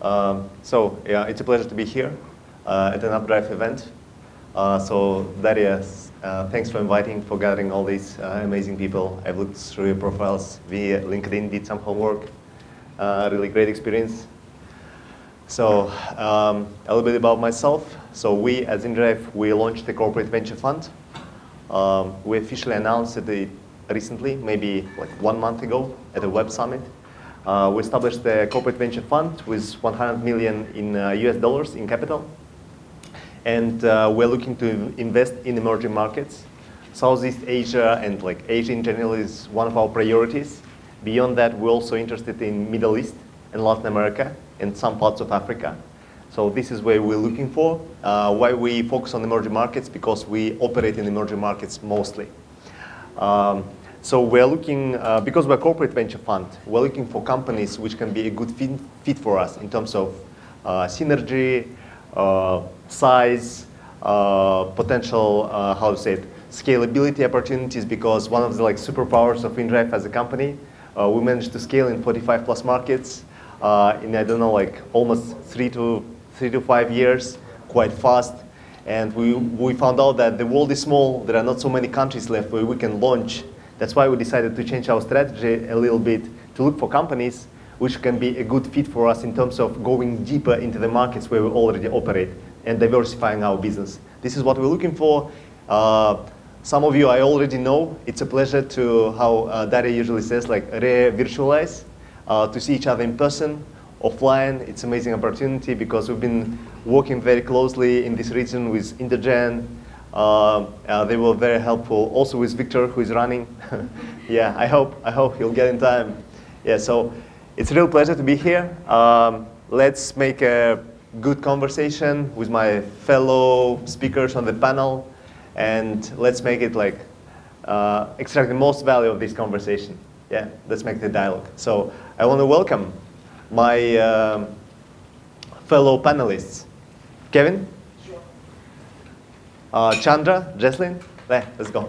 Yeah, it's a pleasure to be here at an Updrive event. Darius, thanks for inviting, for gathering all these amazing people. I've looked through your profiles via LinkedIn, did some homework. Really great experience. A little bit about myself. We, as inDrive, we launched a corporate venture fund. We officially announced it recently, maybe like 1 month ago at a web summit. We established the corporate venture fund with 100 million in US dollars in capital. And we're looking to invest in emerging markets. Southeast Asia and like Asia in general is one of our priorities. Beyond that, we're also interested in Middle East and Latin America and some parts of Africa. So this is where we're looking for. Why we focus on emerging markets? Because we operate in emerging markets mostly. So we're looking, because we're a corporate venture fund, we're looking for companies which can be a good fit for us in terms of synergy, size, potential, how to say it, scalability opportunities, because one of the like superpowers of inDrive as a company, we managed to scale in 45 plus markets in, I don't know, like almost 3 to 5 years, quite fast. And we found out that the world is small, there are not so many countries left where we can launch. That's why we decided to change our strategy a little bit to look for companies which can be a good fit for us in terms of going deeper into the markets where we already operate and diversifying our business. This is what we're looking for. Some of you I already know. It's a pleasure to, how Daria usually says, like re-virtualize, to see each other in person, offline. It's an amazing opportunity because we've been working very closely in this region with Indogen. They were very helpful. Also with Victor, who is running. Yeah, I hope he'll get in time. Yeah, so it's a real pleasure to be here. Let's make a good conversation with my fellow speakers on the panel, and let's make it like extract the most value of this conversation. Yeah, let's make the dialogue. So I want to welcome my fellow panelists. Kevin? Chandra, Jesslyn, let's go.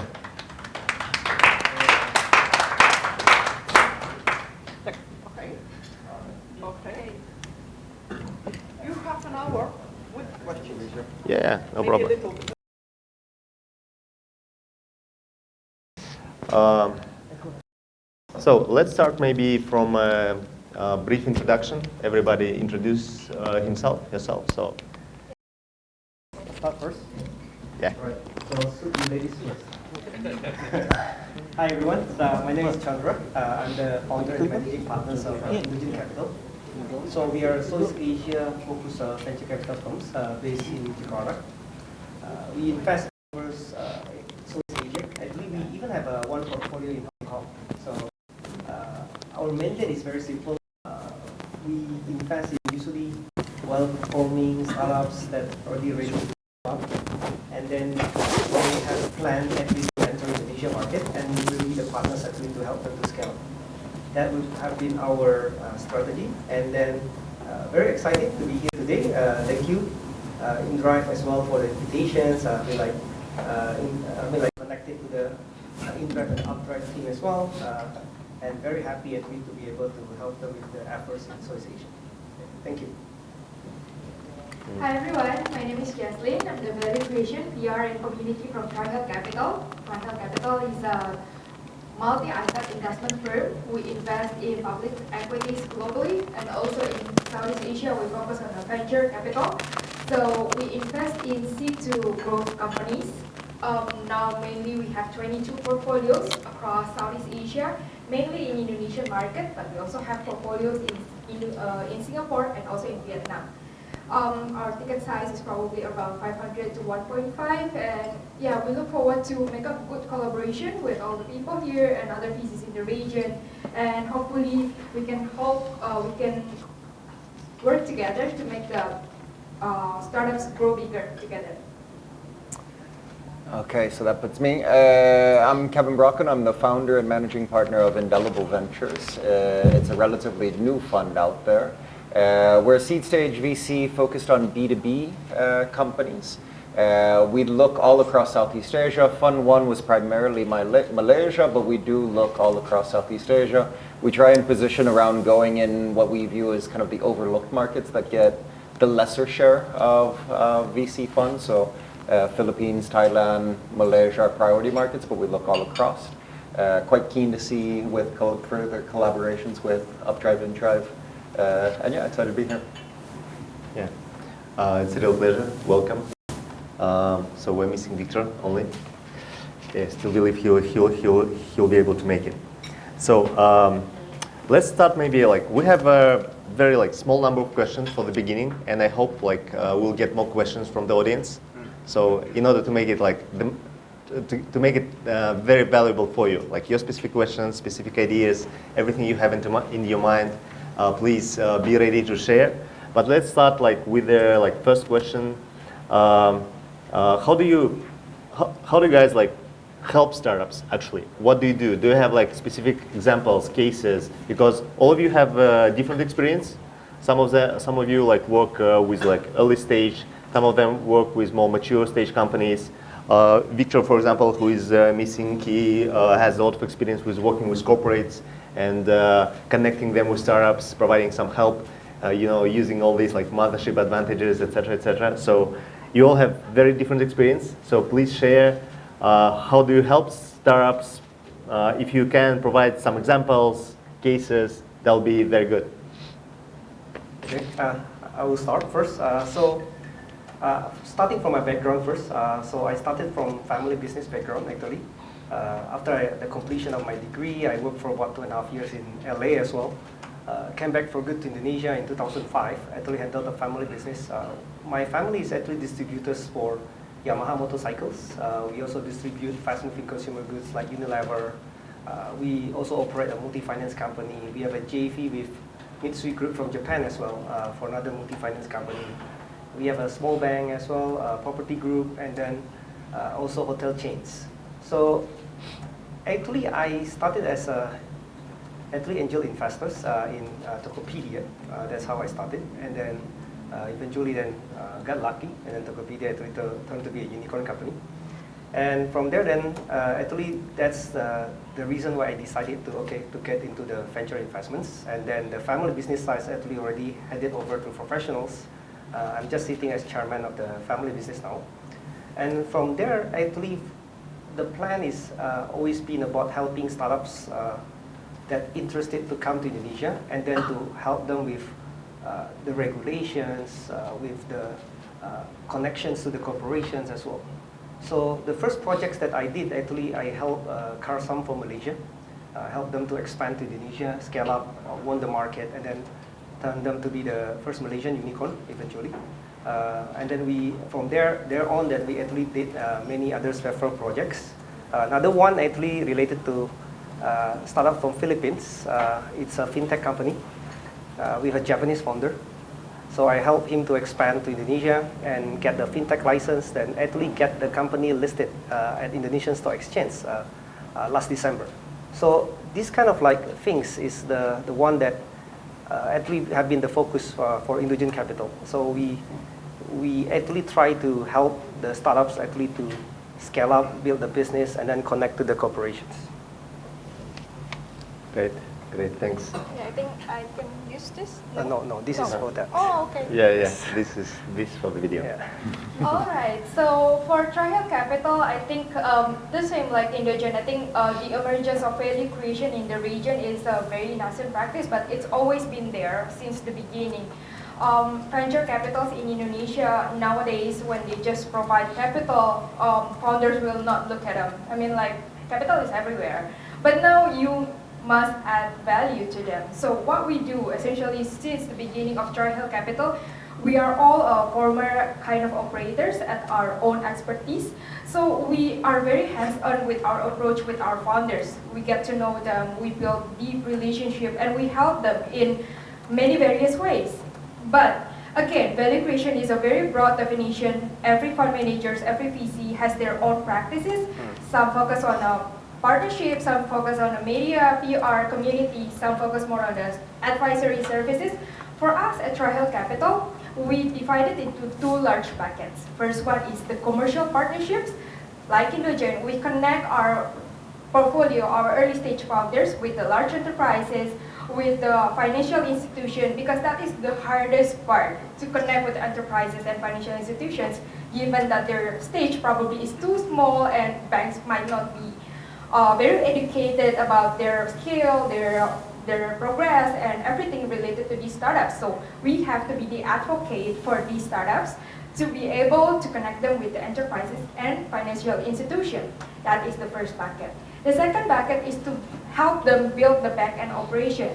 Okay. You have an hour with questions. Yeah, no problem. So let's start maybe from a brief introduction. Everybody introduce yourself. So. Start first? Yeah. All right. So, ladies first. Hi everyone. My name is Chandra. I'm the founder and managing partner of Indogen Capital. So we are a Southeast Asia focused venture capital firms based in Jakarta. We invest over Southeast Asia. I believe we even have one portfolio in Hong Kong. So our mandate is very simple. We invest in usually well-performing startups that are already ready to up, and then we have a plan at least to enter the Indonesia market, and we will be the partners actually to help them to scale. That would have been our strategy, and then very excited to be here today. Thank you, inDrive as well for the invitations. I've been like connected to the inDrive and Updrive team as well, and very happy at me to be able to help them with the efforts in Southeast Asia. Thank you. Hi everyone, my name is Jesslyn. I'm the Value Creation, PR and Community from Trihill Capital. Trihill Capital is a multi-asset investment firm. We invest in public equities globally, and also in Southeast Asia we focus on venture capital. So we invest in seed to growth companies. Now mainly we have 22 portfolios across Southeast Asia, mainly in Indonesian market, but we also have portfolios in Singapore and also in Vietnam. Our ticket size is probably around 500 to 1.5, and yeah, we look forward to make a good collaboration with all the people here and other pieces in the region, and hopefully we can work together to make the startups grow bigger together. Okay, so that puts me. I'm Kevin Brockland. I'm the founder and managing partner of Indelible Ventures. It's a relatively new fund out there. We're a seed stage VC focused on B2B companies. We look all across Southeast Asia. Fund 1 was primarily Malaysia, but we do look all across Southeast Asia. we try and position around going in what we view as kind of the overlooked markets that get the lesser share of VC funds. So Philippines, Thailand, Malaysia are priority markets, but we look all across. Quite keen to see with further collaborations with Updrive, inDrive, and yeah, excited to be here. Yeah, it's a real pleasure. Welcome. So we're missing Victor only. Yeah, still believe he'll be able to make it. So let's start maybe like we have a very like small number of questions for the beginning, and I hope like we'll get more questions from the audience. So in order to make it like to make it very valuable for you, like your specific questions, specific ideas, everything you have in your mind, please be ready to share. But let's start like with the like first question. How do you guys like help startups actually? What do you do? Do you have like specific examples, cases? Because all of you have different experience. Some of you like work with like early stage. Some of them work with more mature stage companies. Victor, for example, who is missing key, has a lot of experience with working with corporates and connecting them with startups, providing some help, using all these like mothership advantages, etc., etc. So you all have very different experience. So please share how do you help startups. If you can provide some examples, cases, that'll be very good. Okay, I will start first. Starting from my background first, so I started from family business background actually. After the completion of my degree, I worked for about 2.5 years in LA as well. Came back for good to Indonesia in 2005, actually handled a family business. My family is actually distributors for Yamaha motorcycles. We also distribute fast-moving consumer goods like Unilever. We also operate a multi-finance company. We have a JV with Mitsui Group from Japan as well for another multi-finance company. We have a small bank as well, a property group, and then also hotel chains. So actually, I started as angel investors in Tokopedia. That's how I started, and then eventually got lucky, and then Tokopedia actually turned to be a unicorn company. And from there, then actually that's the reason why I decided to get into the venture investments, and then the family business side actually already handed over to professionals. I'm just sitting as chairman of the family business now. And from there, actually, the plan is always been about helping startups that interested to come to Indonesia, and then to help them with the regulations, with the connections to the corporations as well. So the first projects that I did, actually, I helped Karsam from Malaysia, helped them to expand to Indonesia, scale up, won the market, and then turned them to be the first Malaysian unicorn eventually. And then from there on, that we actually did many other referral projects. Another one actually related to startup from Philippines. It's a fintech company with a Japanese founder. So I helped him to expand to Indonesia and get the fintech license, then actually get the company listed at Indonesian Stock Exchange last December. So this kind of like things is the one that actually have been the focus for Indogen Capital. So we actually try to help the startups actually to scale up, build the business, and then connect to the corporations. Great, thanks. Yeah, I think I can use this. No, this is for that. Oh, okay. Yeah, this is for the video. Yeah. All right. So for Trihill Capital, I think the same like Indogen. I think the emergence of value creation in the region is a very nascent practice, but it's always been there since the beginning. Venture capitals in Indonesia nowadays, when they just provide capital, founders will not look at them. I mean, like, capital is everywhere. But now you must add value to them. So what we do, essentially, since the beginning of Trihill Capital, we are all former kind of operators at our own expertise. So we are very hands-on with our approach with our founders. We get to know them, we build deep relationship, and we help them in many various ways. But again, value creation is a very broad definition. Every fund managers, every VC has their own practices. Some focus on partnership, some focus on the media, PR, community, some focus more on the advisory services. For us at Trihill Capital, we divided into two large buckets. First one is the commercial partnerships. Like Indogen, we connect our portfolio our early stage founders with the large enterprises, with the financial institution, because that is the hardest part, to connect with enterprises and financial institutions, given that their stage probably is too small and banks might not be very educated about their skill, their progress, and everything related to these startups. So we have to be the advocate for these startups to be able to connect them with the enterprises and financial institutions. That is the first bucket. The second bucket is to help them build the back-end operation.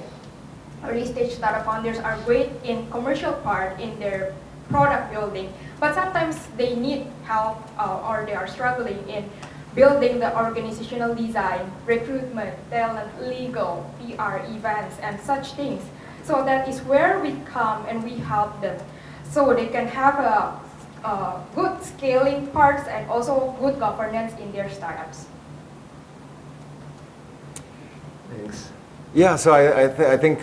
Early stage startup founders are great in commercial part in their product building, but sometimes they need help or they are struggling in building the organizational design, recruitment, talent, legal, PR, events, and such things. So that is where we come and we help them, so they can have a good scaling parts and also good governance in their startups. Thanks. Yeah, so I think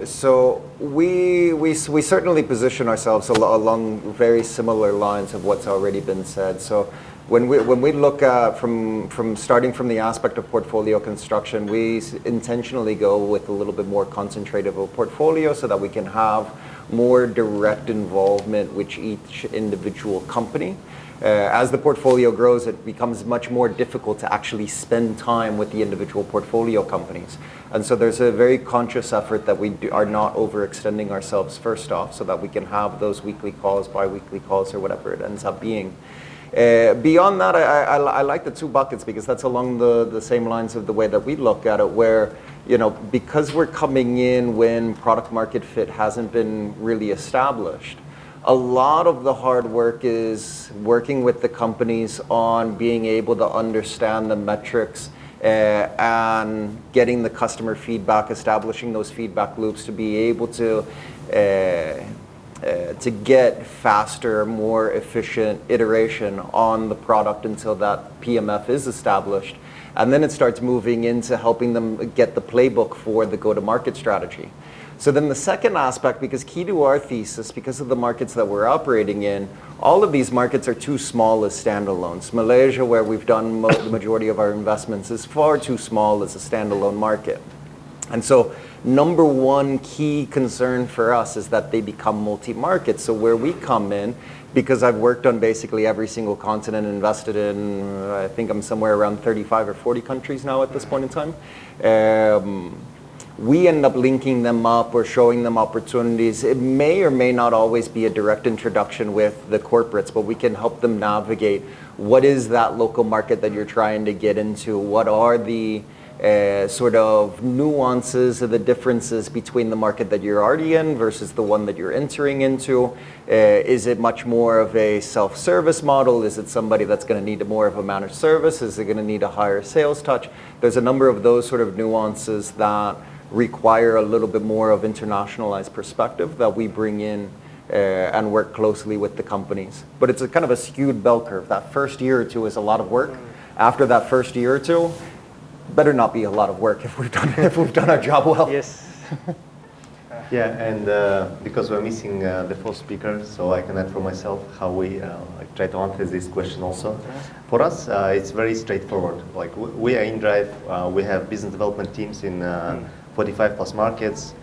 so. We certainly position ourselves along very similar lines of what's already been said. So when we look at from starting from the aspect of portfolio construction, we intentionally go with a little bit more concentrated of a portfolio so that we can have more direct involvement with each individual company. As the portfolio grows, it becomes much more difficult to actually spend time with the individual portfolio companies. And so there's a very conscious effort that we are not overextending ourselves first off, so that we can have those weekly calls, bi-weekly calls, or whatever it ends up being. Beyond that, I like the two buckets, because that's along the same lines of the way that we look at it, where, you know, because we're coming in when product market fit hasn't been really established, a lot of the hard work is working with the companies on being able to understand the metrics and getting the customer feedback, establishing those feedback loops to be able to get faster, more efficient iteration on the product until that PMF is established. And then it starts moving into helping them get the playbook for the go-to-market strategy. So then the second aspect, because key to our thesis, because of the markets that we're operating in, all of these markets are too small as standalones. Malaysia, where we've done the majority of our investments, is far too small as a standalone market. And so number one key concern for us is that they become multi-market. So where we come in, because I've worked on basically every single continent, invested in, I think I'm somewhere around 35 or 40 countries now at this point in time, we end up linking them up or showing them opportunities. It may or may not always be a direct introduction with the corporates, but we can help them navigate what is that local market that you're trying to get into, what are the sort of nuances of the differences between the market that you're already in versus the one that you're entering into. Is it much more of a self-service model? Is it somebody that's going to need more of a managed service? Is it going to need a higher sales touch? There's a number of those sort of nuances that require a little bit more of internationalized perspective that we bring in and work closely with the companies. But it's a kind of a skewed bell curve. That first year or two is a lot of work. After that first year or two, better not be a lot of work if we've done our job well. Yes. Yeah, and because we're missing the first speaker, so I can add for myself how we try to answer this question also. For us, it's very straightforward. Like we are inDrive, we have business development teams in 45 plus markets.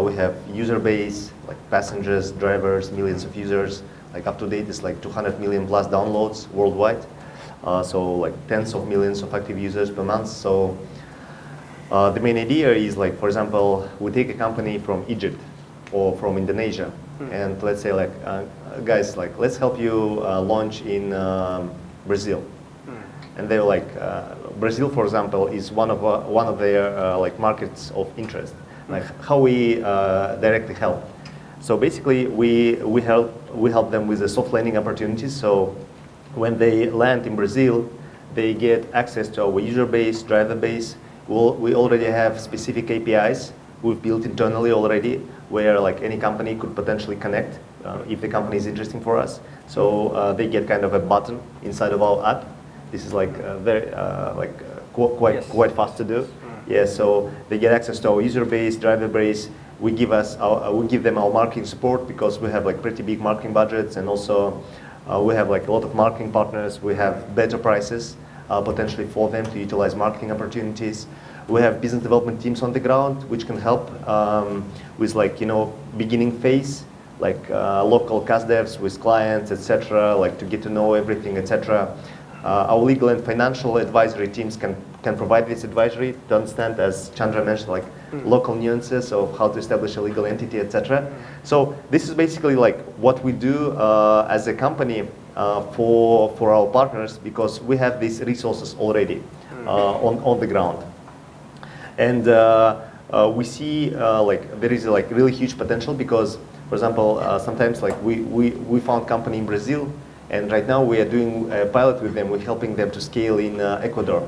We have user base, like passengers, drivers, millions of users. Like up to date is like 200 million plus downloads worldwide. So like tens of millions of active users per month. So the main idea is like, for example, we take a company from Egypt or from Indonesia, and let's say like, guys, like let's help you launch in Brazil. And they're like, Brazil, for example, is one of their like markets of interest. Like how we directly help. So basically, we help them with the soft landing opportunities. So when they land in Brazil, they get access to our user base, driver base. We already have specific APIs we've built internally already, where like any company could potentially connect if the company is interesting for us. So they get kind of a button inside of our app. This is like very quite fast to do. Yeah, so they get access to our user base, driver base. We give them our marketing support because we have like pretty big marketing budgets, and also we have like a lot of marketing partners. We have better prices potentially for them to utilize marketing opportunities. We have business development teams on the ground which can help with like, you know, beginning phase, like local CAS devs with clients, etc., like to get to know everything, etc. Our legal and financial advisory teams can provide this advisory to understand, as Chandra mentioned, like local nuances of how to establish a legal entity, etc. So this is basically like what we do as a company for our partners, because we have these resources already on the ground. And we see like there is like really huge potential because, for example, sometimes like we found company in Brazil, and right now we are doing a pilot with them. We're helping them to scale in Ecuador.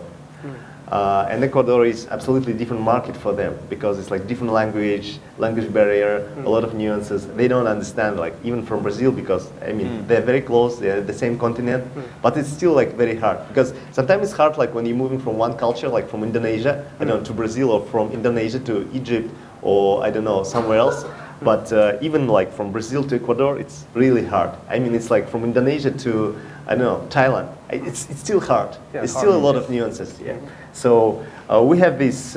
And Ecuador is absolutely different market for them because it's like different language barrier, a lot of nuances. They don't understand, like even from Brazil, because I mean they're very close, they're the same continent, but it's still like very hard because sometimes it's hard like when you're moving from one culture, like from Indonesia, I don't know, to Brazil, or from Indonesia to Egypt, or I don't know, somewhere else. But even like from Brazil to Ecuador, it's really hard. I mean, it's like from Indonesia to, I don't know, Thailand. It's still hard. Yeah, it's still a lot of nuances. Yeah. So we have this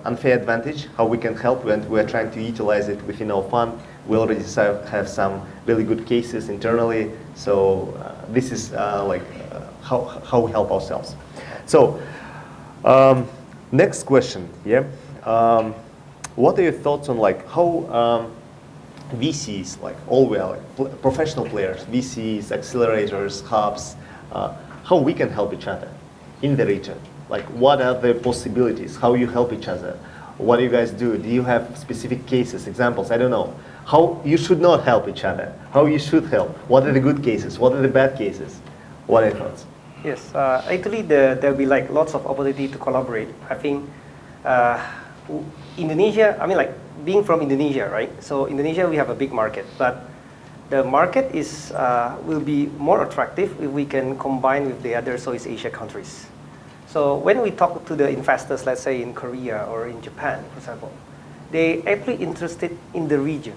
unfair advantage, how we can help, and we're trying to utilize it within our fund. We already have some really good cases internally. So this is like how we help ourselves. So next question. Yeah. What are your thoughts on like how VCs, like all we are, like professional players, VCs, accelerators, hubs, how we can help each other in the region? Like what are the possibilities? How you help each other? What do you guys do? Do you have specific cases, examples? I don't know. How you should not help each other? How you should help? What are the good cases? What are the bad cases? What are your thoughts? Yes, actually there'll be like lots of opportunity to collaborate. I think Indonesia, I mean like being from Indonesia, right? So Indonesia, we have a big market, but the market is will be more attractive if we can combine with the other Southeast Asia countries. So when we talk to the investors, let's say in Korea or in Japan, for example, they actually interested in the region.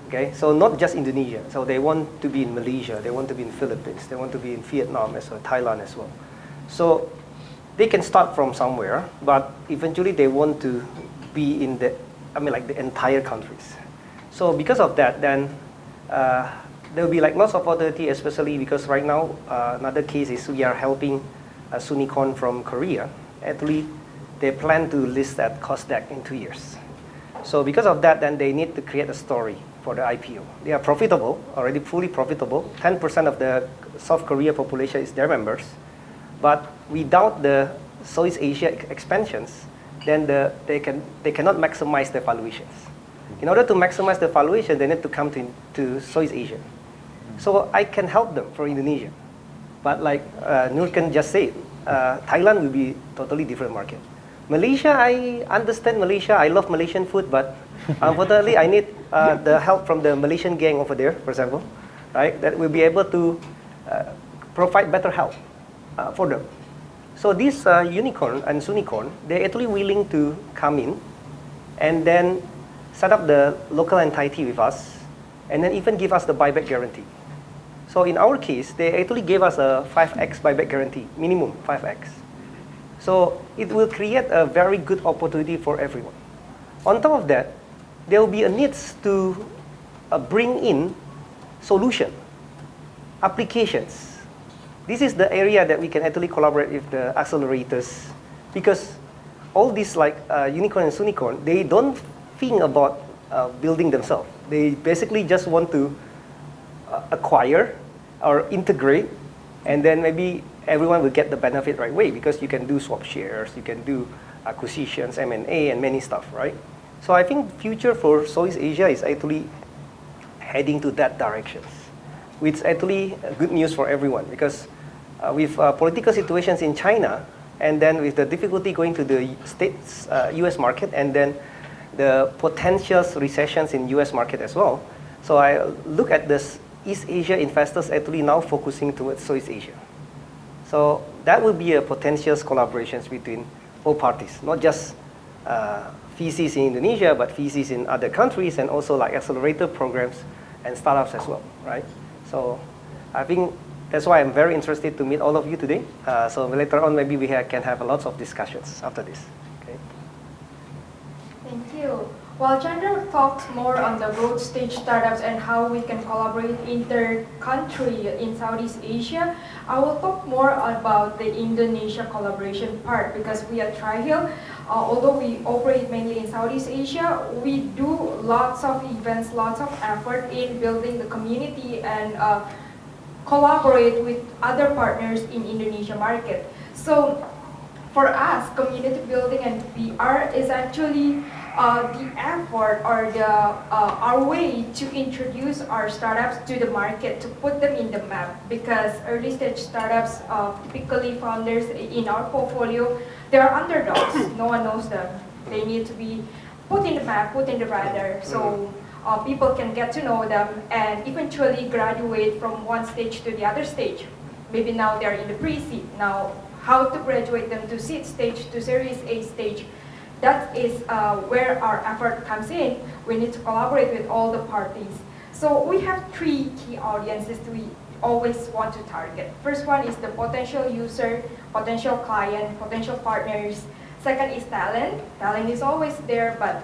Okay, so not just Indonesia. So they want to be in Malaysia, they want to be in Philippines, they want to be in Vietnam as well, Thailand as well. So they can start from somewhere, but eventually they want to be in the, I mean like the entire countries. So because of that, then there will be like lots of opportunity, especially because right now another case is we are helping Sunicon from Korea. Actually, they plan to list at Kosdaq in 2 years. So because of that, then they need to create a story for the IPO. They are profitable, already fully profitable. 10% of the South Korea population is their members. But without the Southeast Asia expansions, then they cannot maximize their valuations. In order to maximize the valuation, they need to come to Southeast Asia. So I can help them for Indonesia. But like Nurken just said, Thailand will be totally different market. Malaysia, I understand Malaysia. I love Malaysian food, but unfortunately, I need the help from the Malaysian gang over there, for example, right? That will be able to provide better help for them. So this unicorn and Sunicorn, they're actually willing to come in and then set up the local entity with us, and then even give us the buyback guarantee. So in our case, they actually gave us a 5x buyback guarantee, minimum 5x. So it will create a very good opportunity for everyone. On top of that, there will be a need to bring in solution, applications. This is the area that we can actually collaborate with the accelerators, because all these like unicorn and Sunicorn, they don't think about building themselves. They basically just want to acquire or integrate, and then maybe everyone will get the benefit right away, because you can do swap shares, you can do acquisitions, M&A, and many stuff, right? So I think future for Southeast Asia is actually heading to that direction, which is actually good news for everyone, because with political situations in China, and then with the difficulty going to the States, US market, and then the potential recessions in US market as well. So I look at this East Asia investors actually now focusing towards Southeast Asia. So that will be a potential collaborations between all parties, not just VCs in Indonesia, but VCs in other countries, and also like accelerator programs and startups as well, right? So I think That's why I'm very interested to meet all of you today. So later on, maybe we can have lots of discussions after this. Okay. Thank you. While Chandra talks more on the growth stage startups and how we can collaborate inter-country in Southeast Asia, I will talk more about the Indonesia collaboration part because we at Trihill, although we operate mainly in Southeast Asia, we do lots of events, lots of effort in building the community and collaborate with other partners in Indonesia market. So for us, community building and PR is actually the effort or our way to introduce our startups to the market, to put them in the map, because early stage startups, typically founders in our portfolio, they are underdogs. No one knows them. They need to be put in the map, put in the radar, so people can get to know them and eventually graduate from one stage to the other stage. Maybe now they're in the pre-seed. Now, how to graduate them to seed stage, to Series A stage. That is where our effort comes in. We need to collaborate with all the parties. So we have 3 key audiences we always want to target. First one is the potential user, potential client, potential partners. Second is talent. Talent is always there, but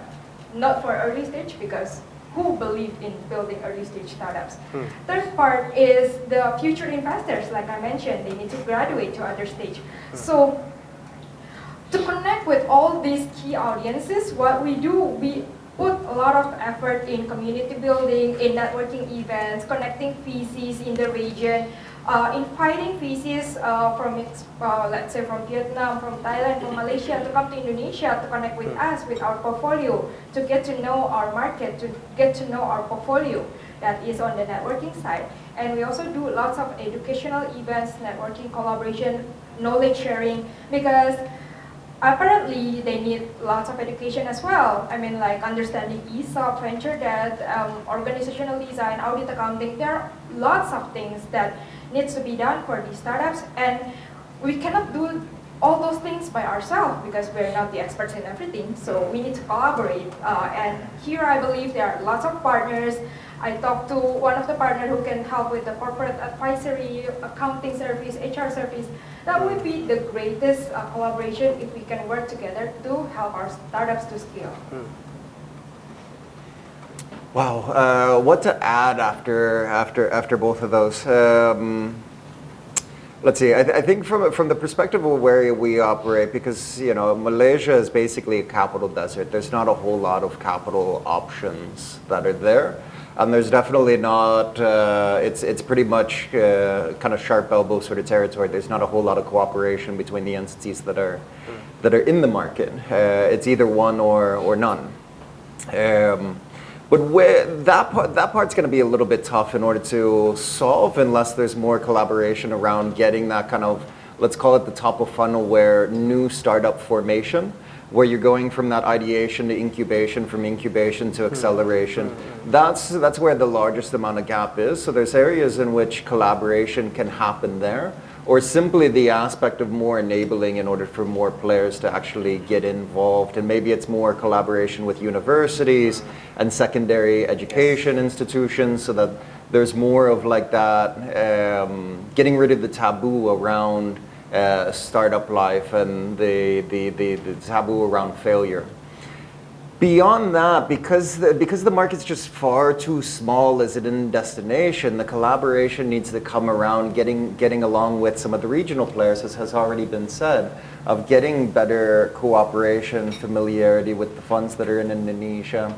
not for early stage because who believe in building early stage startups? Third part is the future investors. Like I mentioned, they need to graduate to other stage. So to connect with all these key audiences, what we do, we put a lot of effort in community building, in networking events, connecting VCs in the region, inviting VCs from, let's say from Vietnam, from Thailand, from Malaysia to come to Indonesia to connect with us, with our portfolio, to get to know our market, to get to know our portfolio that is on the networking side. And we also do lots of educational events, networking, collaboration, knowledge sharing, because apparently they need lots of education as well. I mean, like understanding ESOP, venture debt, organizational design, audit accounting. There are lots of things that needs to be done for these startups, and we cannot do all those things by ourselves because we're not the experts in everything. So we need to collaborate. And here I believe there are lots of partners. I talked to one of the partners who can help with the corporate advisory, accounting service, HR service. That would be the greatest collaboration if we can work together to help our startups to scale. Wow, what to add after both of those? Let's see. I think from the perspective of where we operate, because Malaysia is basically a capital desert. There's not a whole lot of capital options that are there. And there's definitely not, it's pretty much kind of sharp elbow sort of territory. There's not a whole lot of cooperation between the entities that are in the market. It's either one or none. But that part's going to be a little bit tough in order to solve unless there's more collaboration around getting that kind of, let's call it the top of funnel, where new startup formation, where you're going from that ideation to incubation, from incubation to acceleration. That's where the largest amount of gap is. So there's areas in which collaboration can happen there, or simply the aspect of more enabling in order for more players to actually get involved. And maybe it's more collaboration with universities and secondary education institutions, so that there's more of like that, getting rid of the taboo around startup life and the taboo around failure. Beyond that, because the market's just far too small as an destination, the collaboration needs to come around getting along with some of the regional players, as has already been said, of getting better cooperation, familiarity with the funds that are in Indonesia,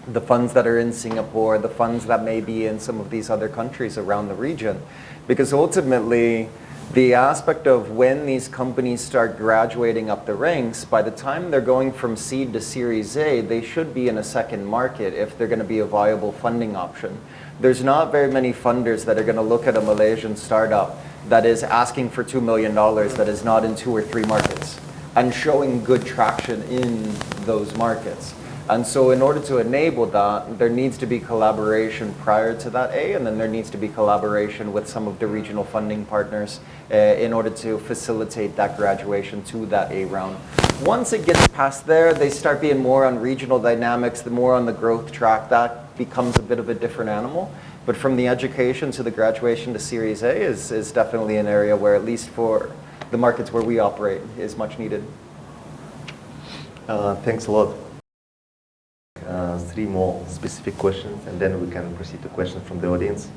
the funds that are in Singapore, the funds that may be in some of these other countries around the region. Because ultimately, the aspect of when these companies start graduating up the ranks, by the time they're going from seed to Series A, they should be in a second market if they're going to be a viable funding option. There's not very many funders that are going to look at a Malaysian startup that is asking for $2 million that is not in 2 or 3 markets and showing good traction in those markets. And so in order to enable that, there needs to be collaboration prior to that A, and then there needs to be collaboration with some of the regional funding partners in order to facilitate that graduation to that A round. Once it gets past there, they start being more on regional dynamics, the more on the growth track. That becomes a bit of a different animal. But from the education to the graduation to Series A is definitely an area where, at least for the markets where we operate, is much needed. Thanks a lot. 3 more specific questions, and then we can proceed to questions from the audience.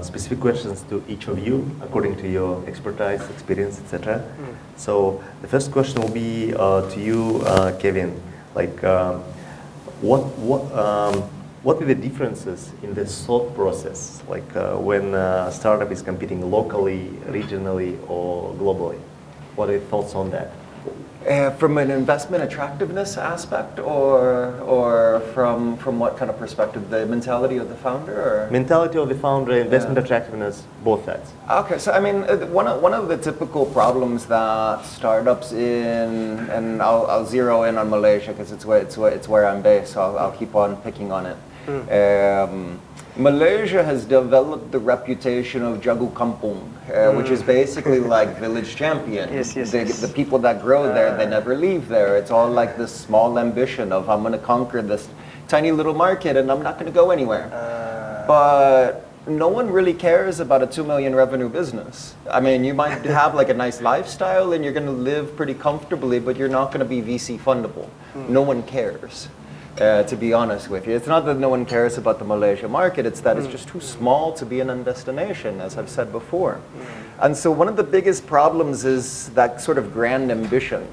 Specific questions to each of you, according to your expertise, experience, etc. So the first question will be to you, Kevin. Like, what are the differences in the thought process, like when a startup is competing locally, regionally, or globally? What are your thoughts on that? From an investment attractiveness aspect, or from what kind of perspective? The mentality of the founder, or Mentality of the founder, investment attractiveness, both sides. Okay, so I mean, one of the typical problems that startups and I'll zero in on Malaysia because it's where I'm based, so I'll keep on picking on it. Malaysia has developed the reputation of Jago Kampung, which is basically like village champion. The people that grow there, they never leave there. It's all like this small ambition of, I'm going to conquer this tiny little market and I'm not going to go anywhere. But no one really cares about a 2 million revenue business. I mean, you might have like a nice lifestyle and you're going to live pretty comfortably, but you're not going to be VC fundable. No one cares. To be honest with you. It's not that no one cares about the Malaysia market, it's that it's just too small to be an end destination, as I've said before. And so one of the biggest problems is that sort of grand ambition.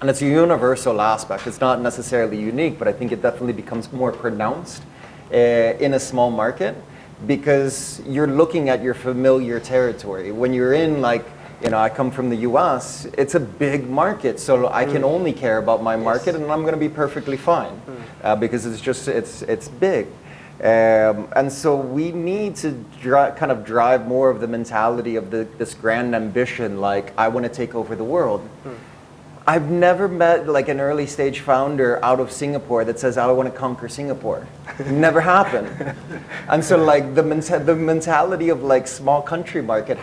And it's a universal aspect. It's not necessarily unique, but I think it definitely becomes more pronounced in a small market because you're looking at your familiar territory. When you're in, like, you know, I come from the US, it's a big market, so I can only care about my market and I'm going to be perfectly fine because it's big. And so we need to kind of drive more of the mentality of this grand ambition, like, I want to take over the world. I've never met like an early stage founder out of Singapore that says, I want to conquer Singapore. Never happened. And so like the mentality of like small country market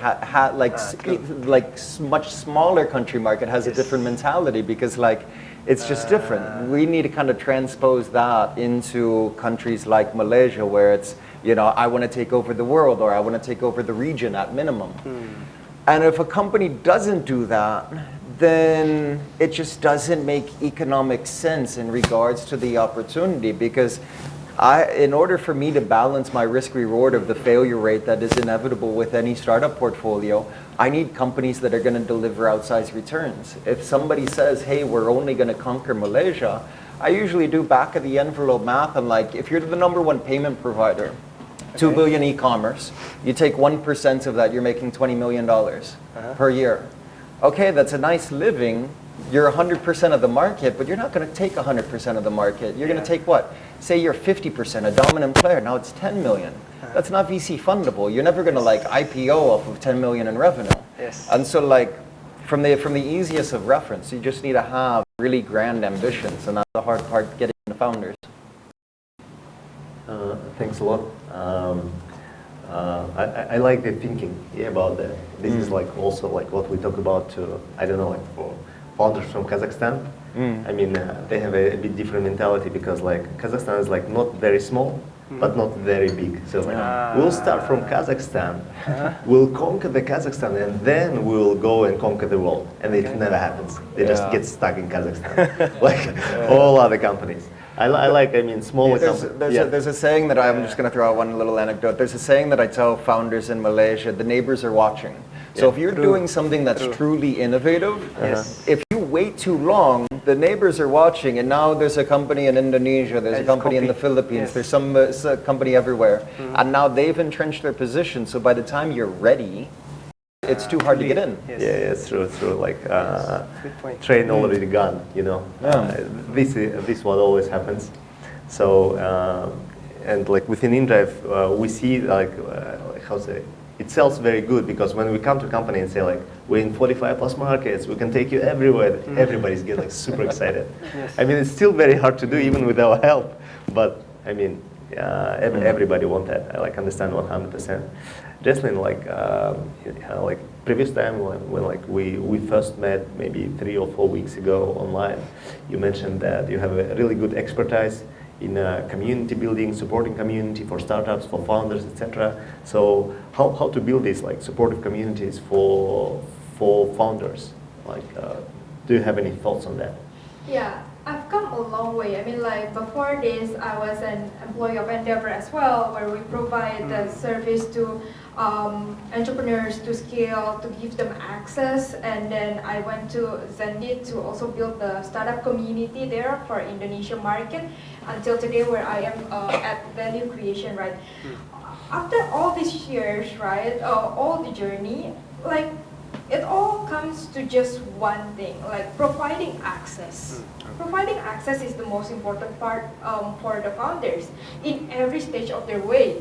much smaller country market has a different mentality because like it's just different. We need to kind of transpose that into countries like Malaysia where it's, you know, I want to take over the world or I want to take over the region at minimum. And if a company doesn't do that, then it just doesn't make economic sense in regards to the opportunity because in order for me to balance my risk reward of the failure rate that is inevitable with any startup portfolio, I need companies that are going to deliver outsized returns. If somebody says, hey, we're only going to conquer Malaysia, I usually do back of the envelope math. I'm like, if you're the #1 payment provider, 2 billion e-commerce, you take 1% of that, you're making $20 million per year. Okay, that's a nice living. You're 100% of the market, but you're not going to take 100% of the market. You're going to take what? Say you're 50%, a dominant player. Now it's 10 million. That's not VC fundable. You're never going to like IPO off of 10 million in revenue. And so like from the easiest of reference, you just need to have really grand ambitions, and that's the hard part, getting the founders. Thanks a lot. I like the thinking about that. This is like also like what we talk about to, I don't know, like for founders from Kazakhstan. I mean, they have a bit different mentality because like Kazakhstan is like not very small, but not very big. So we'll start from Kazakhstan, we'll conquer the Kazakhstan, and then we'll go and conquer the world. And it never happens. They just get stuck in Kazakhstan, like all other companies. I mean, smaller companies. There's a saying that I'm just going to throw out one little anecdote. There's a saying that I tell founders in Malaysia, the neighbors are watching. So if you're doing something that's truly innovative, if you wait too long, the neighbors are watching, and now there's a company in Indonesia, there's a company in the Philippines, there's some company everywhere, and now they've entrenched their position, so by the time you're ready, it's too hard to get in. Yeah, it's true. It's true. Like train already gone. You know, this what always happens. So and like within inDrive, we see like how to say, it sells very good because when we come to a company and say like we're in 45 plus markets, we can take you everywhere. Everybody's getting like super excited. I mean, it's still very hard to do even with our help, but I mean, everybody want that. I like understand 100%. Jesslyn, like previous time when like we first met maybe 3 or 4 weeks ago online, you mentioned that you have a really good expertise community building, supporting community for startups, for founders, etc. So how to build these like supportive communities for founders? Like, do you have any thoughts on that? Yeah, I've come a long way. I mean, like before this, I was an employee of Endeavor as well, where we provide the service to entrepreneurs to scale, to give them access. And then I went to Zendit to also build the startup community there for Indonesia market until today, where I am at value creation, right? After all these years, right, all the journey, like it all comes to just one thing, like providing access. Providing access is the most important part for the founders in every stage of their way.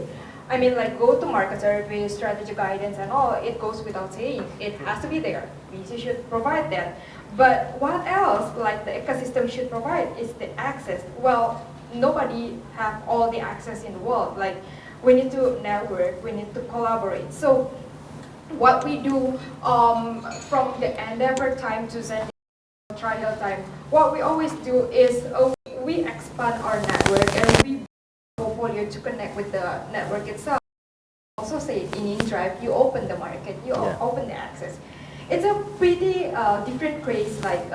I mean, like go-to-market service, strategy guidance, and all, it goes without saying. It has to be there. VC should provide that. But what else, like the ecosystem should provide, is the access. Well, nobody have all the access in the world. Like, we need to network, we need to collaborate. So, what we do from the Endeavor time to Zen Trihill time, what we always do is we expand our network and we portfolio to connect with the network itself. Also say in inDrive, you open the market, you open the access. It's a pretty different case. Like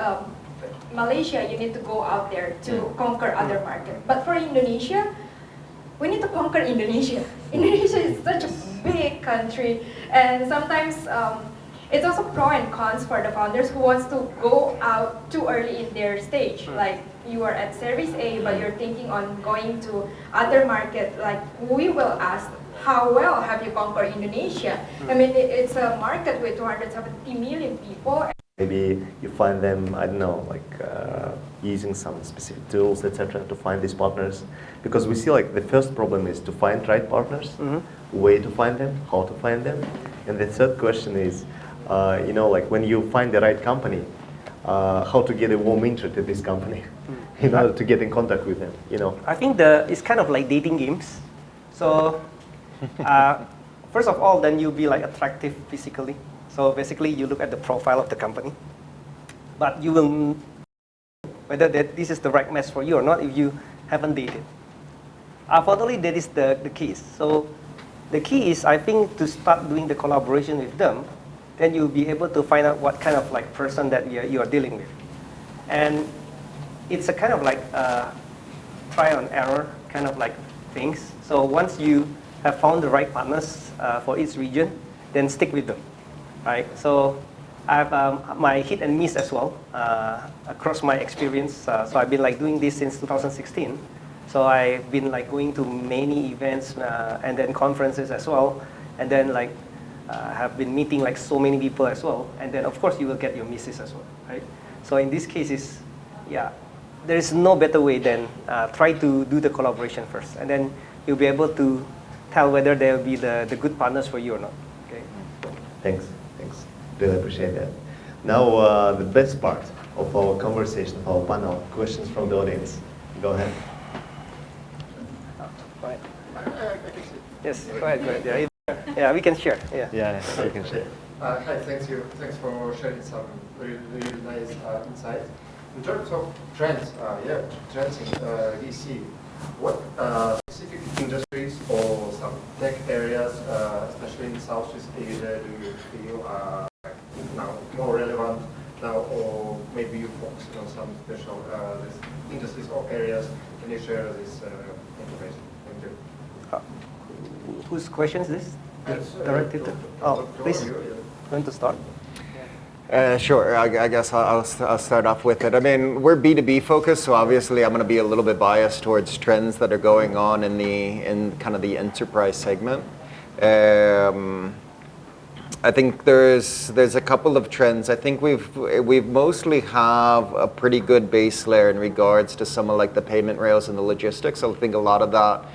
Malaysia, you need to go out there to conquer other market. But for Indonesia, we need to conquer Indonesia. Indonesia is such a big country, and sometimes it's also pro and cons for the founders who wants to go out too early in their stage. Like you are at Series A, but you're thinking on going to other market. Like we will ask, how well have you conquered Indonesia? I mean, it's a market with 270 million people. Maybe you find them, I don't know, like using some specific tools, etc., to find these partners. Because we see like the first problem is to find right partners, way to find them, how to find them. And the third question is, you know, like when you find the right company, how to get a warm intro to this company in order to get in contact with them, you know. I think it's kind of like dating games. So first of all, then you'll be like attractive physically. So basically, you look at the profile of the company, but you will know whether this is the right match for you or not if you haven't dated. Unfortunately, that is the case. So the key is, I think, to start doing the collaboration with them, then you'll be able to find out what kind of like person that you are dealing with. And it's a kind of like trial and error kind of like things. So once you have found the right partners for each region, then stick with them. Right, so I have my hit and miss as well across my experience. So I've been like doing this since 2016. So I've been like going to many events and then conferences as well, and then like have been meeting like so many people as well. And then of course you will get your misses as well, right? So in this case is, there is no better way than try to do the collaboration first, and then you'll be able to tell whether they'll be the good partners for you or not. Okay. Thanks. Really appreciate that. Now, the best part of our conversation, of our panel, questions from the audience. Go ahead. Right. Yes, go ahead. Yeah, we can share. Yeah, you can share. Hi, thanks for sharing some really nice insights. In terms of trends, trends in VC, what specific industries or some tech areas, especially in Southeast Asia, do you feel are now more relevant now, or maybe you focus on some special industries or areas? Can you share this information? Thank you. Whose question is this? Directed to? Oh, please. Want to start? Sure, I guess I'll start off with it. I mean, we're B2B focused, so obviously I'm going to be a little bit biased towards trends that are going on in kind of the enterprise segment. I think there's a couple of trends. I think we've mostly have a pretty good base layer in regards to some of like the payment rails and the logistics. I think a lot of that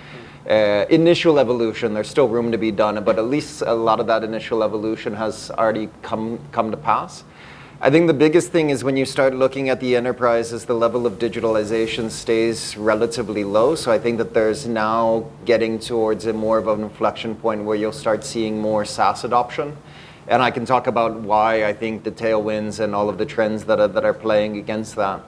initial evolution, there's still room to be done, but at least a lot of that initial evolution has already come to pass. I think the biggest thing is when you start looking at the enterprises, the level of digitalization stays relatively low. So I think that there's now getting towards a more of an inflection point where you'll start seeing more SaaS adoption. And I can talk about why I think the tailwinds and all of the trends that are playing against that.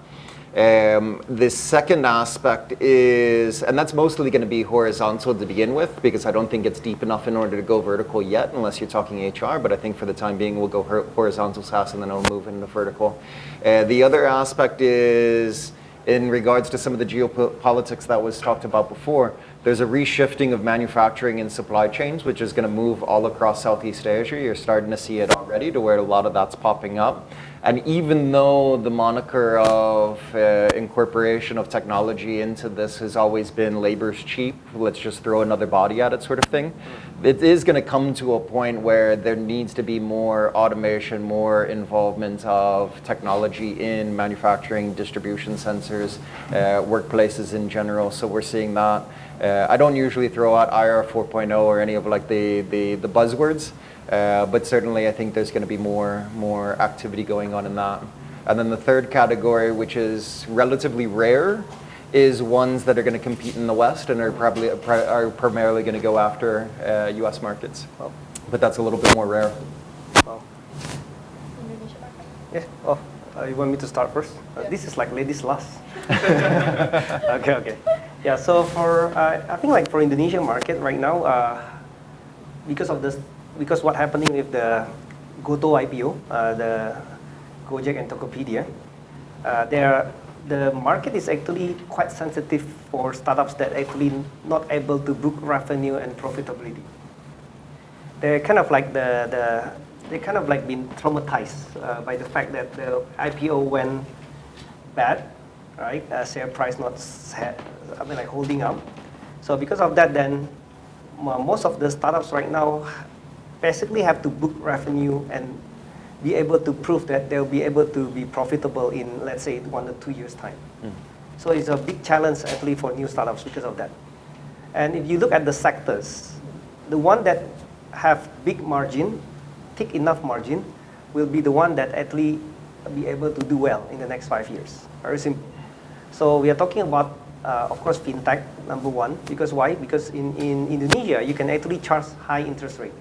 The second aspect is, and that's mostly going to be horizontal to begin with, because I don't think it's deep enough in order to go vertical yet, unless you're talking HR, but I think for the time being, we'll go horizontal SaaS and then I'll move into vertical. The other aspect is, in regards to some of the geopolitics that was talked about before, there's a reshifting of manufacturing and supply chains, which is going to move all across Southeast Asia. You're starting to see it already, to where a lot of that's popping up. And even though the moniker of incorporation of technology into this has always been labor's cheap, let's just throw another body at it sort of thing, it is going to come to a point where there needs to be more automation, more involvement of technology in manufacturing, distribution sensors, workplaces in general. So we're seeing that. I don't usually throw out IR 4.0 or any of like the buzzwords. But certainly I think there's going to be more activity going on in that. And then the third category, which is relatively rare, is ones that are going to compete in the West and are primarily going to go after US markets. Wow. But that's a little bit more rare. Wow. Indonesia market. Yeah. Oh, you want me to start first? This is like ladies last. Okay. Yeah. So for I think like for Indonesian market right now, because what happening with the Goto IPO, the Gojek and Tokopedia, the market is actually quite sensitive for startups that actually not able to book revenue and profitability. They're kind of like they kind of like been traumatized by the fact that the IPO went bad, right? Share price not like holding up. So because of that, then most of the startups right now basically have to book revenue and be able to prove that they'll be able to be profitable in, let's say, 1 or 2 years' time. So it's a big challenge actually for new startups because of that. And if you look at the sectors, the one that have big margin, thick enough margin, will be the one that actually be able to do well in the next 5 years. Very simple. So we are talking about, of course, fintech, number one. Because why? Because in Indonesia, you can actually charge high interest rate.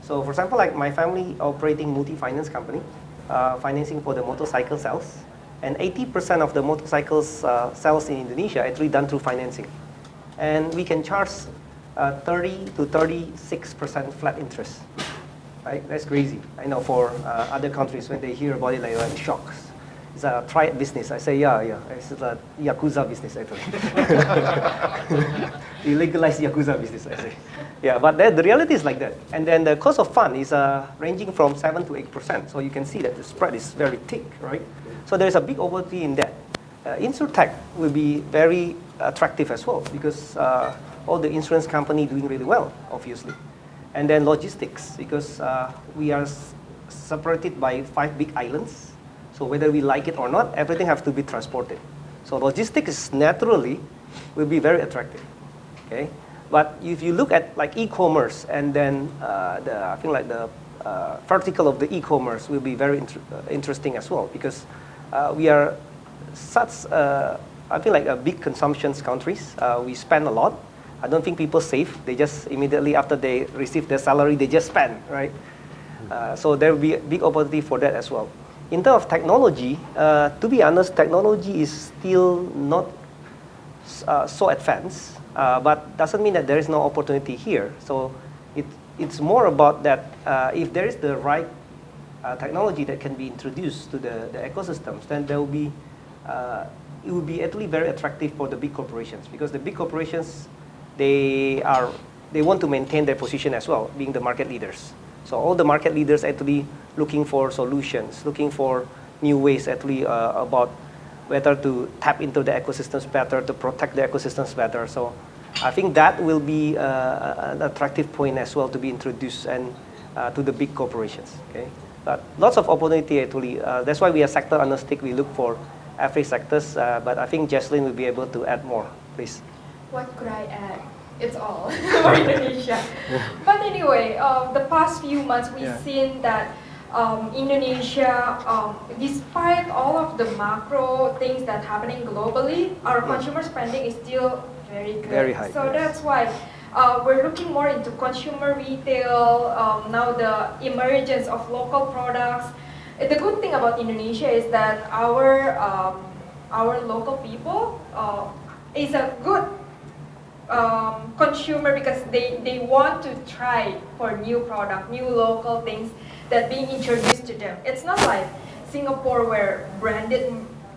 So for example, like my family operating multi-finance company, financing for the motorcycle sales, and 80% of the motorcycles sales in Indonesia actually done through financing. And we can charge 30 to 36% flat interest. Right? That's crazy. I know for other countries, when they hear about it, like shocks. It's a triad business. I say, yeah. It's a Yakuza business, actually. You legalize Yakuza business, I say. Yeah, but the reality is like that. And then the cost of fund is ranging from 7 to 8%. So you can see that the spread is very thick, right? So there's a big opportunity in that. Insurtech will be very attractive as well because all the insurance company doing really well, obviously. And then logistics, because we are separated by 5 big islands. So whether we like it or not, everything has to be transported. So logistics naturally will be very attractive. Okay, but if you look at like e-commerce and then I think like the vertical of the e-commerce will be very interesting as well because we are such I feel like a big consumption countries. We spend a lot. I don't think people save. They just immediately after they receive their salary, they just spend, right? So there will be a big opportunity for that as well. In terms of technology, to be honest, technology is still not so advanced, but doesn't mean that there is no opportunity here. So it's more about that if there is the right technology that can be introduced to the ecosystems, then there will be it will be actually very attractive for the big corporations because the big corporations they want to maintain their position as well, being the market leaders. So all the market leaders actually looking for solutions, looking for new ways actually about whether to tap into the ecosystems better, to protect the ecosystems better. So I think that will be an attractive point as well to be introduced and to the big corporations. Okay, but lots of opportunity actually. That's why we are sector agnostic. We look for every sectors. But I think Jesslyn will be able to add more, please. What could I add? It's all for Indonesia. But anyway, the past few months we've seen that Indonesia, despite all of the macro things that happening globally, our consumer spending is still very good. Very high. So that's why we're looking more into consumer retail, now the emergence of local products. The good thing about Indonesia is that our our local people is a good consumer because they want to try for new product, new local things that being introduced to them. It's not like Singapore where branded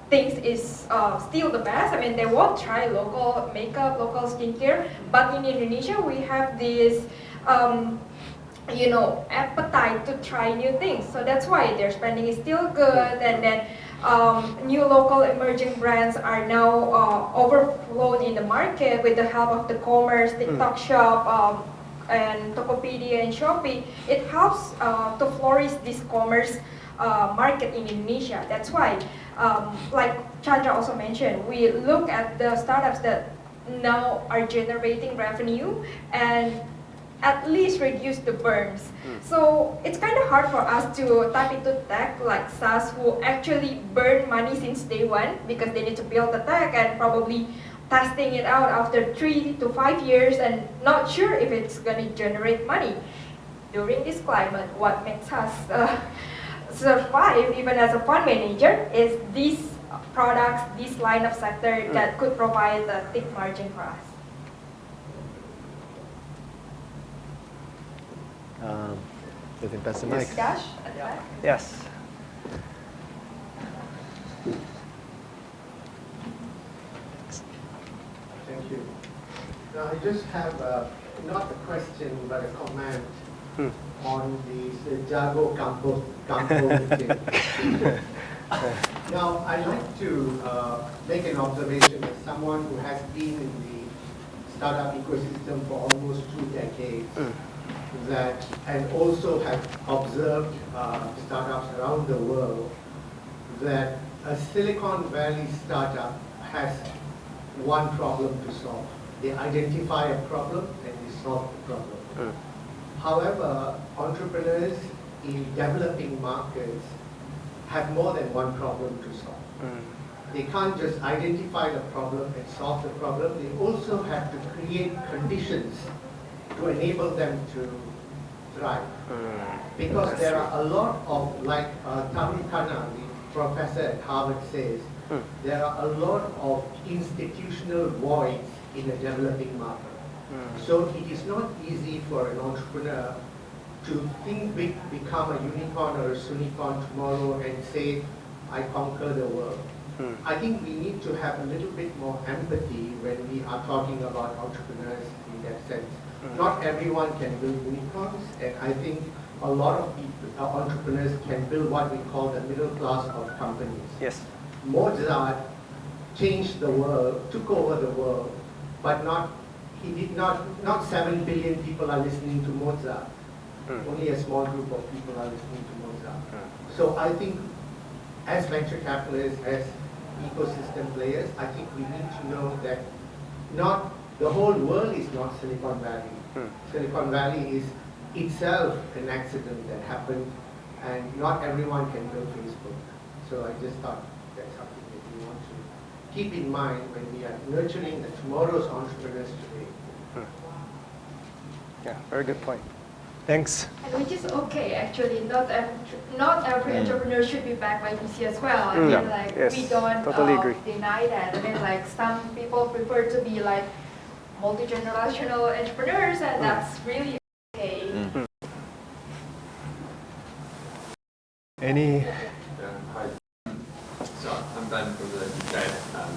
things is still the best. I mean, they won't try local makeup, local skincare, but in Indonesia we have this appetite to try new things. So that's why their spending is still good, and then new local emerging brands are now overflowed in the market with the help of the commerce, TikTok shop, and Tokopedia and Shopee. It helps to flourish this commerce market in Indonesia. That's why, like Chandra also mentioned, we look at the startups that now are generating revenue and at least reduce the burns. So it's kind of hard for us to tap into tech like SaaS who actually burn money since day one because they need to build the tech and probably testing it out after 3 to 5 years and not sure if it's going to generate money. During this climate, what makes us survive even as a fund manager is these products, this line of sector that could provide a thick margin for us. I think that's the mic. Dash at the back? Yes. Thank you. Now, I just have not a question but a comment on the Jago Campo meeting. Now, I'd like to make an observation as someone who has been in the startup ecosystem for almost 2 decades, and also have observed startups around the world, that a Silicon Valley startup has one problem to solve. They identify a problem and they solve the problem. However, entrepreneurs in developing markets have more than one problem to solve. They can't just identify the problem and solve the problem. They also have to create conditions to enable them to thrive. Because there are a lot of, like Tamil Khanna, the professor at Harvard says, there are a lot of institutional voids in a developing market. So it is not easy for an entrepreneur to think big, become a unicorn or a sunicorn tomorrow and say, I conquer the world. I think we need to have a little bit more empathy when we are talking about entrepreneurs in that sense. Not everyone can build unicorns, and I think a lot of people, entrepreneurs can build what we call the middle class of companies. Yes. Mozart changed the world, took over the world, but not 7 billion people are listening to Mozart. Only a small group of people are listening to Mozart. So I think as venture capitalists, as ecosystem players, I think we need to know that not the whole world is not Silicon Valley. Silicon Valley is itself an accident that happened, and not everyone can build Facebook. So I just thought that's something that we want to keep in mind when we are nurturing the tomorrow's entrepreneurs today. Yeah, very good point. Thanks. And which is okay, actually. Not every entrepreneur should be backed by VC as well. I mean, like, yes, we don't totally agree. deny that. I mean, like, some people prefer to be like multi-generational entrepreneurs, and that's really okay. Any? Hi. So I'm Ben from the UK, and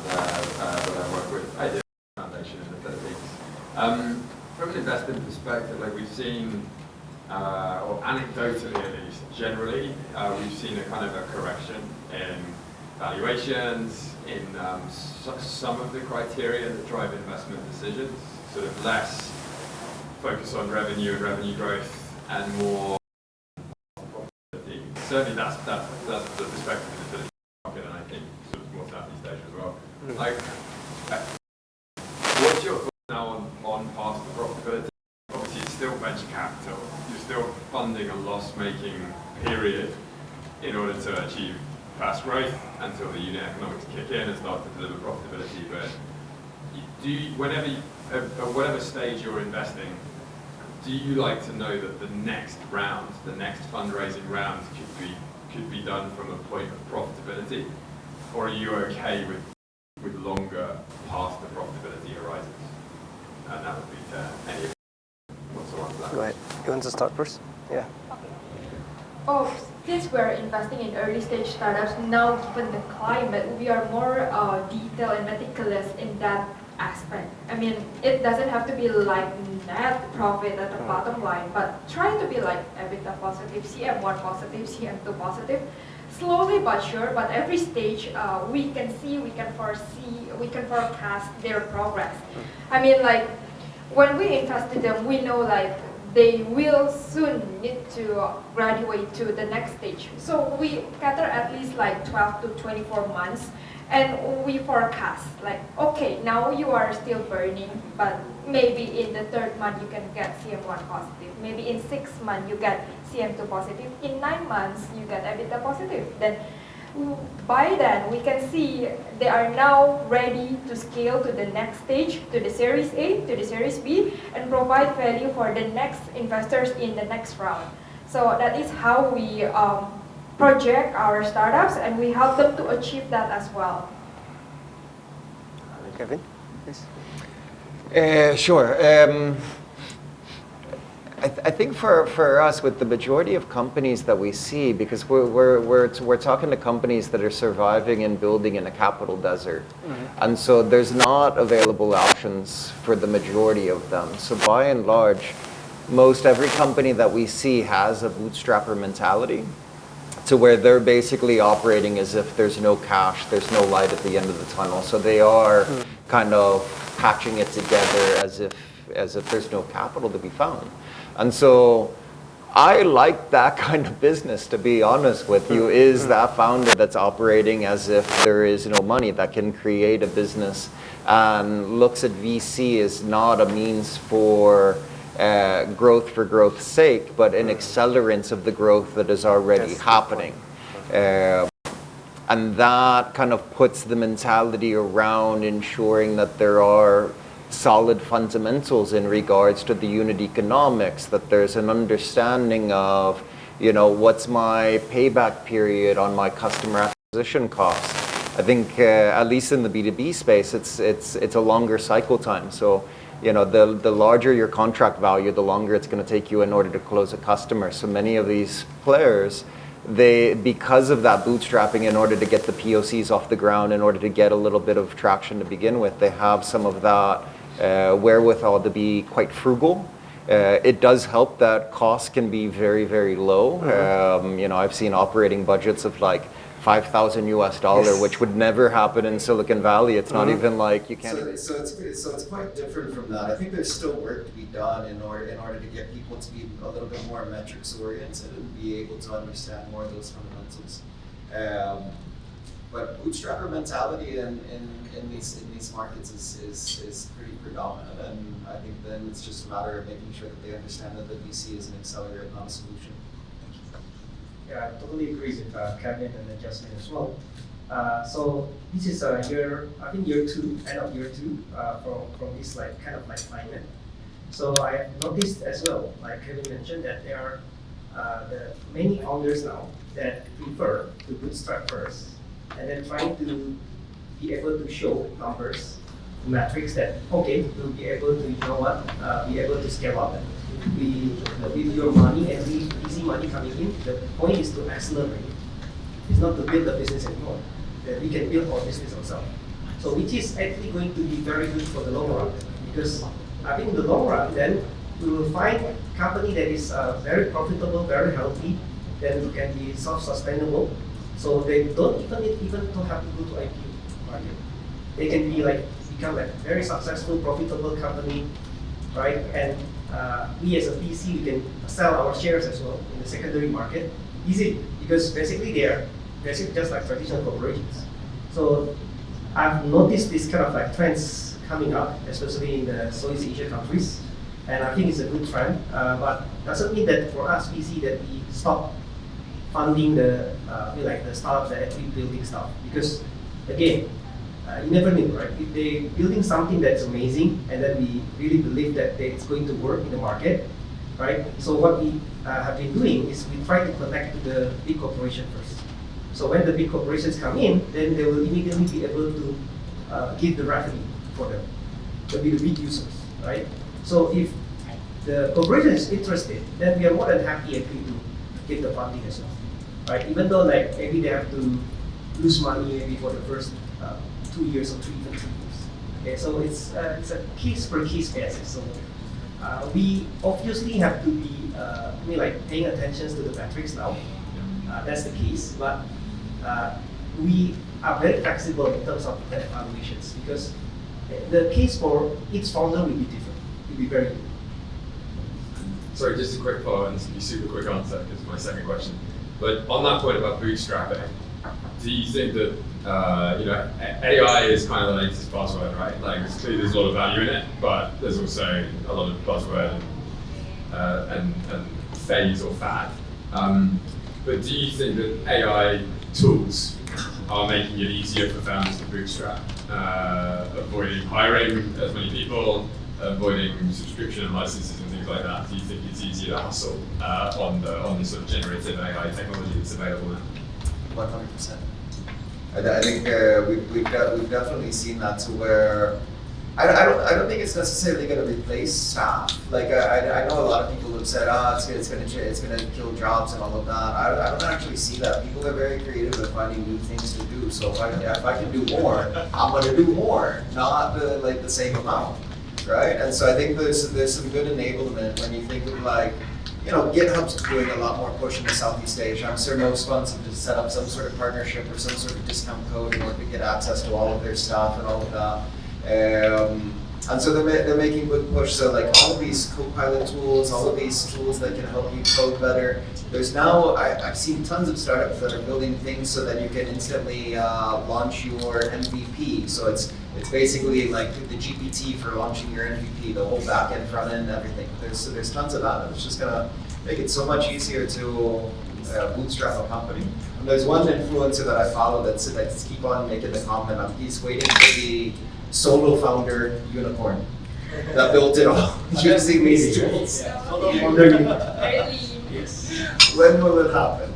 I work with Idea Foundation in the Philippines. From an investment perspective, like we've seen, or anecdotally at least, generally, we've seen a kind of a correction in valuations, in some of the criteria that drive investment decisions, sort of less focus on revenue and revenue growth, and more profitability. Certainly that's the perspective of the Philippines market, and I think sort of more Southeast Asia as well. Like, what's your thoughts now on path to profitability? Obviously, it's still venture capital. You're still funding a loss-making period in order to achieve fast growth until the unit economics kick in and start to deliver profitability. But do you, at whatever stage you're investing, do you like to know that the next round, the next fundraising round, could be done from a point of profitability? or are you okay with longer past the profitability horizons? And that would be any of what's the answer? Go ahead. You want to start first? Yeah. Oh, since we're investing in early stage startups, now given the climate, we are more detailed and meticulous in that aspect. I mean, it doesn't have to be like net profit at the bottom line, but try to be like EBITDA positive, CM1 positive, CM2 positive, slowly but sure. But every stage, we can see, we can foresee, we can forecast their progress. I mean, like when we invest in them, we know like they will soon need to graduate to the next stage. So we gather at least like 12 to 24 months, and we forecast like, okay, now you are still burning, but maybe in the third month you can get CM1 positive. Maybe in 6 months you get CM2 positive. In 9 months you get EBITDA positive. Then by then we can see they are now ready to scale to the next stage, to the Series A, to the Series B, and provide value for the next investors in the next round. So that is how we project our startups, and we help them to achieve that as well. Kevin, please. Sure. I think for us, with the majority of companies that we see, because we're talking to companies that are surviving and building in a capital desert, and so there's not available options for the majority of them. So by and large, most every company that we see has a bootstrapper mentality, to where they're basically operating as if there's no cash, there's no light at the end of the tunnel. So they are kind of patching it together as if there's no capital to be found. And so I like that kind of business, to be honest with you, is that founder that's operating as if there is no money, that can create a business and looks at VC as not a means for growth for growth's sake, but an accelerant of the growth that is already happening. And that kind of puts the mentality around ensuring that there are solid fundamentals in regards to the unit economics, that there's an understanding of, you know, what's my payback period on my customer acquisition cost. I think at least in the B2B space, it's a longer cycle time. So, you know, the larger your contract value, the longer it's going to take you in order to close a customer. So many of these players, because of that bootstrapping, in order to get the POCs off the ground, in order to get a little bit of traction to begin with, they have some of that wherewithal to be quite frugal. It does help that costs can be very, very low. You know, I've seen operating budgets of like $5,000, which would never happen in Silicon Valley. It's not even like you can't. So it's quite different from that. I think there's still work to be done in order to get people to be a little bit more metrics oriented and be able to understand more of those fundamentals. But bootstrapper mentality in these markets is pretty predominant, and I think then it's just a matter of making sure that they understand that the VC is an accelerant, not a solution. Yeah, I totally agree with Kevin and Jesslyn as well. So this is year 2, end of year 2 from this like kind of like climate. So I have noticed as well, like Kevin mentioned, that there are the many founders now that prefer to bootstrap first, and then trying to be able to show numbers, metrics that okay, we'll be able to, you know what, be able to scale up. With your money and easy money coming in, the point is to accelerate. It's not to build a business anymore. That we can build our business ourselves. So which is actually going to be very good for the long run, because I think in the long run, then we will find a company that is very profitable, very healthy, then can be self-sustainable. So they don't even have to go to IPO market. They can be like become like very successful, profitable company, right? And we as a VC, we can sell our shares as well in the secondary market. Easy, because basically they are basically just like traditional corporations. So I've noticed this kind of like trends coming up, especially in the Southeast Asia countries, and I think it's a good trend. But doesn't mean that for us VC that we stop funding the startups that actually building stuff, because again, you never know, right? If they're building something that's amazing, and then we really believe that it's going to work in the market, right? So what we have been doing is we try to connect to the big corporation first. So when the big corporations come in, then they will immediately be able to give the revenue for them. They'll be the big users, right? So if the corporation is interested, then we are more than happy actually to give the funding as well, right? Even though like maybe they have to lose money maybe for the first 2 years or even 3 years. Okay, so it's a case per case basis. So we obviously have to be like paying attention to the metrics now. That's the case, but we are very flexible in terms of the evaluations because the case for each founder will be different. It will be very different. Sorry, just a quick follow-up, and this will be a super quick answer because it's my second question. But on that point about bootstrapping, do you think that AI is kind of the latest buzzword, right? Like, it's clearly there's a lot of value in it, but there's also a lot of buzzword and phase or fad. But do you think that AI tools are making it easier for founders to bootstrap, avoiding hiring as many people, avoiding subscription and licenses and things like that? Do you think it's easier to hustle on the sort of generative AI technology that's available now? 100%. I think we've definitely seen that to where I don't think it's necessarily going to replace staff. Like I know a lot of people have said, it's going to kill jobs and all of that. I don't actually see that. People are very creative at finding new things to do. So if I can do more, I'm going to do more, not the same amount, right? And so I think there's some good enablement when you think of like, GitHub's doing a lot more push in the Southeast Asia. I'm sure most funds have just set up some sort of partnership or some sort of discount code in order to get access to all of their stuff and all of that. And so they're making good push. So like all of these Copilot tools, all of these tools that can help you code better. There's now, I've seen tons of startups that are building things so that you can instantly launch your MVP. So it's basically like the GPT for launching your MVP, the whole back end, front end, everything. There's tons of that. It's just gonna make it so much easier to bootstrap a company. And there's one influencer that I follow that's keep on making the comment of he's waiting for the solo founder unicorn that built it all using these tools. Solo founder unicorn. Yes. When will it happen?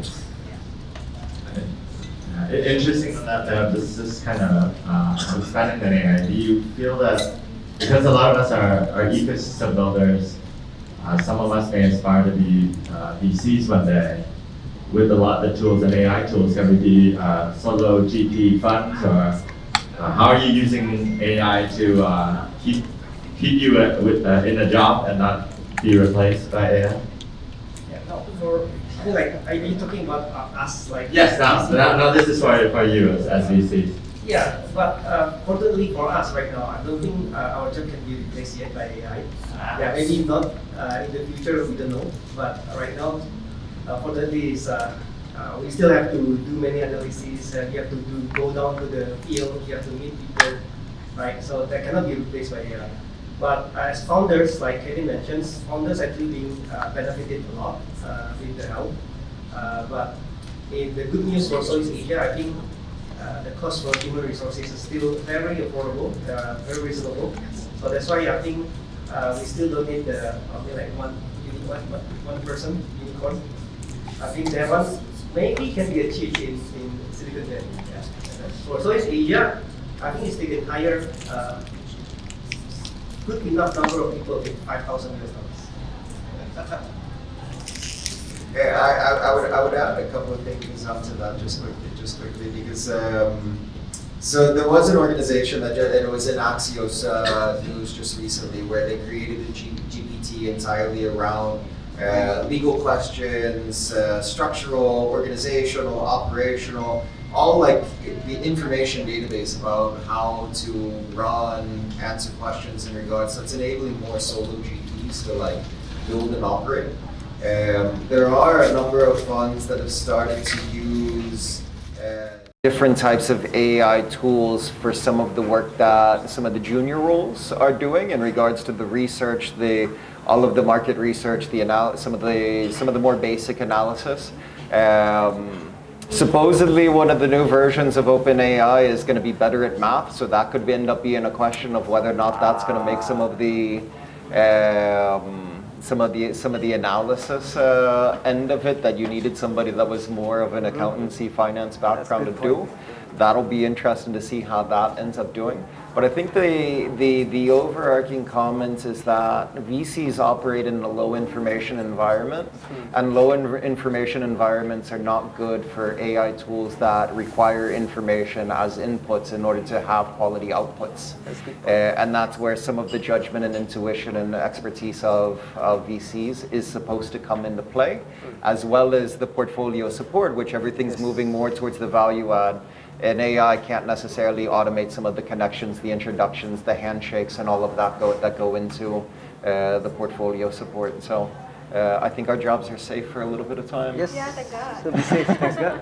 Interesting on that note, this kind of expanding on AI. Do you feel that because a lot of us are ecosystem builders, some of us may aspire to be VCs one day. With a lot of the tools and AI tools, can we be solo GP funds, or how are you using AI to keep you in a job and not be replaced by AI? Are you talking about us? Yes, now this is for you as VCs. Yeah, but fortunately for us right now, I don't think our job can be replaced yet by AI. Yeah, maybe not in the future, we don't know. But right now, fortunately, we still have to do many analyses. You have to go down to the field. You have to meet people, right? So that cannot be replaced by AI. But as founders, like Kevin mentioned, founders actually being benefited a lot with the help. But in the good news for Southeast Asia, I think the cost for human resources is still very affordable, very reasonable. So that's why I think we still don't need one person unicorn. I think that one maybe can be achieved in Silicon Valley. Yeah. For Southeast Asia, I think it's taken higher. Good enough number of people with $5,000 US. Yeah, I would add a couple of things onto that just quickly because so there was an organization that it was in Axios news just recently where they created a GPT entirely around legal questions, structural, organizational, operational, all like the information database about how to run, answer questions in regards. So it's enabling more solo GPs to like build and operate. There are a number of funds that have started to use different types of AI tools for some of the work that some of the junior roles are doing in regards to the research, all of the market research, some of the more basic analysis. Supposedly, one of the new versions of OpenAI is going to be better at math, so that could end up being a question of whether or not that's going to make some of the some of the analysis end of it that you needed somebody that was more of an accountancy finance background to do. That'll be interesting to see how that ends up doing. But I think the overarching comment is that VCs operate in a low information environment, and low information environments are not good for AI tools that require information as inputs in order to have quality outputs. And that's where some of the judgment and intuition and expertise of VCs is supposed to come into play, as well as the portfolio support, which everything's moving more towards the value add. And AI can't necessarily automate some of the connections, the introductions, the handshakes, and all of that go into the portfolio support. So I think our jobs are safe for a little bit of time. Yes. Yeah, thank God. So be safe. Thanks, God.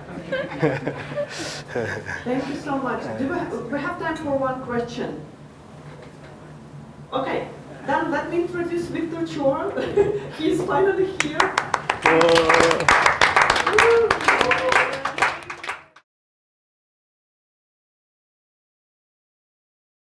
Thank you so much. We have time for one question. Okay, then let me introduce Mr. Chua. He's finally here.